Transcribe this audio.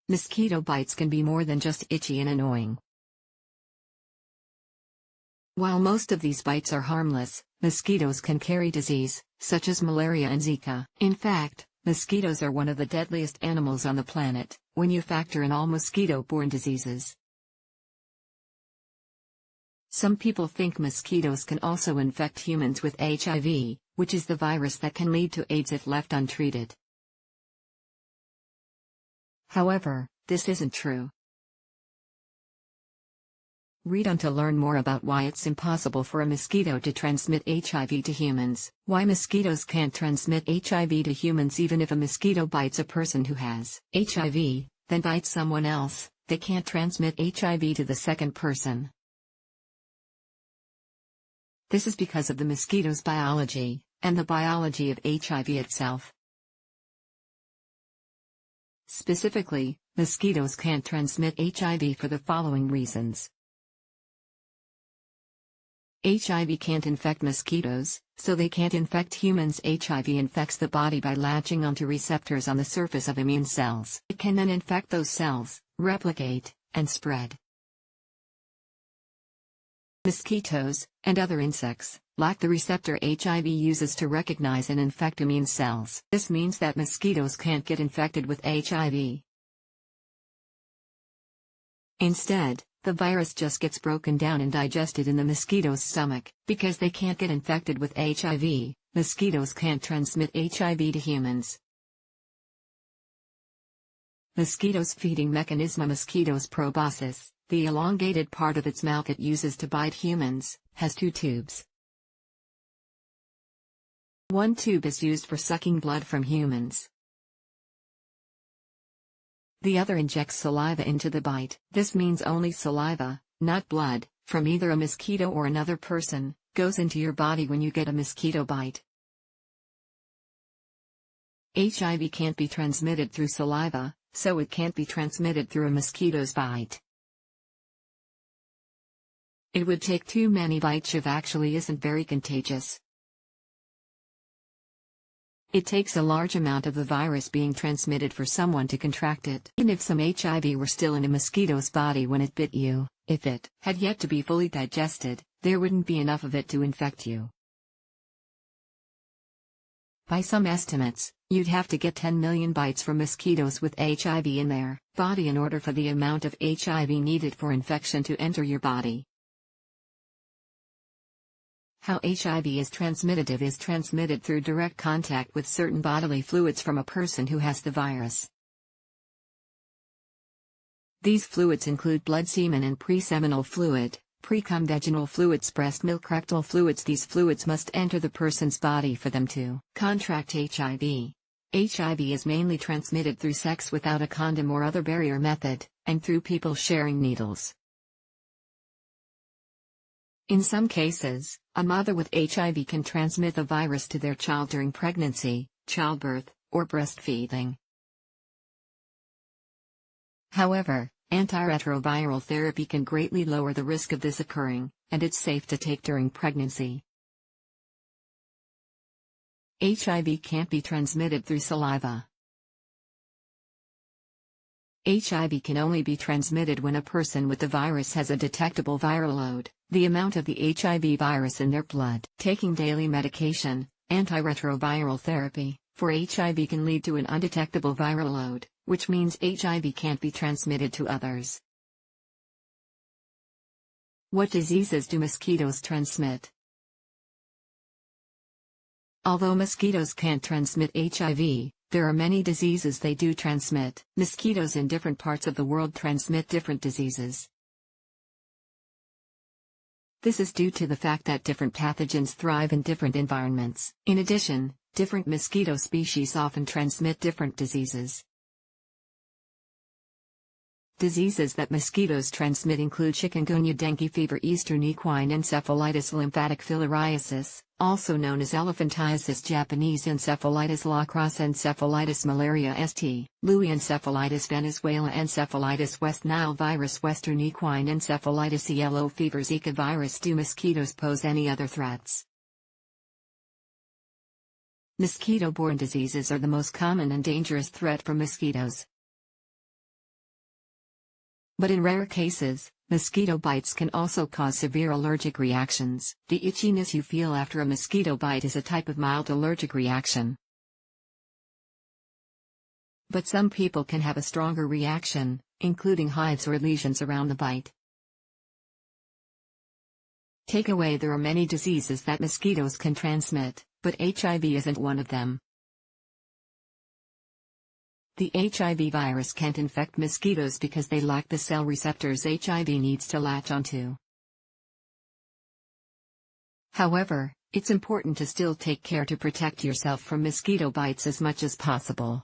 Mosquito bites can be more than just itchy and annoying. While most of these bites are harmless, mosquitoes can carry disease, such as malaria and Zika. In fact, mosquitoes are one of the deadliest animals on the planet, when you factor in all mosquito-borne diseases. Some people think mosquitoes can also infect humans with HIV, which is the virus that can lead to AIDS if left untreated. However, this isn't true. Read on to learn more about why it's impossible for a mosquito to transmit HIV to humans. Why mosquitoes can't transmit HIV to humans. Even if a mosquito bites a person who has HIV, then bites someone else, they can't transmit HIV to the second person. This is because of the mosquito's biology, and the biology of HIV itself. Specifically, mosquitoes can't transmit HIV for the following reasons. HIV can't infect mosquitoes, so they can't infect humans. HIV infects the body by latching onto receptors on the surface of immune cells. It can then infect those cells, replicate, and spread. Mosquitoes, and other insects, lack the receptor HIV uses to recognize and infect immune cells. This means that mosquitoes can't get infected with HIV. Instead, the virus just gets broken down and digested in the mosquito's stomach. Because they can't get infected with HIV, mosquitoes can't transmit HIV to humans. Mosquitoes' feeding mechanism. Mosquito's proboscis, the elongated part of its mouth it uses to bite humans, has two tubes. One tube is used for sucking blood from humans. The other injects saliva into the bite. This means only saliva, not blood, from either a mosquito or another person, goes into your body when you get a mosquito bite. HIV can't be transmitted through saliva, so it can't be transmitted through a mosquito's bite. It would take too many bites. HIV actually isn't very contagious. It takes a large amount of the virus being transmitted for someone to contract it. Even if some HIV were still in a mosquito's body when it bit you, if it had yet to be fully digested, there wouldn't be enough of it to infect you. By some estimates, you'd have to get 10 million bites from mosquitoes with HIV in their body in order for the amount of HIV needed for infection to enter your body. How HIV is transmitted through direct contact with certain bodily fluids from a person who has the virus. These fluids include blood, semen and pre-seminal fluid, pre-cum vaginal fluids, breast milk, rectal fluids. These fluids must enter the person's body for them to contract HIV. HIV is mainly transmitted through sex without a condom or other barrier method, and through people sharing needles. In some cases, a mother with HIV can transmit the virus to their child during pregnancy, childbirth, or breastfeeding. However, antiretroviral therapy can greatly lower the risk of this occurring, and it's safe to take during pregnancy. HIV can't be transmitted through saliva. HIV can only be transmitted when a person with the virus has a detectable viral load, the amount of the HIV virus in their blood. Taking daily medication, antiretroviral therapy, for HIV can lead to an undetectable viral load, which means HIV can't be transmitted to others. What diseases do mosquitoes transmit? Although mosquitoes can't transmit HIV, there are many diseases they do transmit. Mosquitoes in different parts of the world transmit different diseases. This is due to the fact that different pathogens thrive in different environments. In addition, different mosquito species often transmit different diseases. Diseases that mosquitoes transmit include chikungunya, dengue fever, eastern equine encephalitis, lymphatic filariasis, also known as elephantiasis, Japanese encephalitis, La Crosse encephalitis, malaria, St. Louis encephalitis, Venezuela encephalitis, West Nile virus, western equine encephalitis, yellow fever, Zika virus. Do mosquitoes pose any other threats? Mosquito-borne diseases are the most common and dangerous threat from mosquitoes. But in rare cases, mosquito bites can also cause severe allergic reactions. The itchiness you feel after a mosquito bite is a type of mild allergic reaction. But some people can have a stronger reaction, including hives or lesions around the bite. Takeaway: there are many diseases that mosquitoes can transmit, but HIV isn't one of them. The HIV virus can't infect mosquitoes because they lack the cell receptors HIV needs to latch onto. However, it's important to still take care to protect yourself from mosquito bites as much as possible.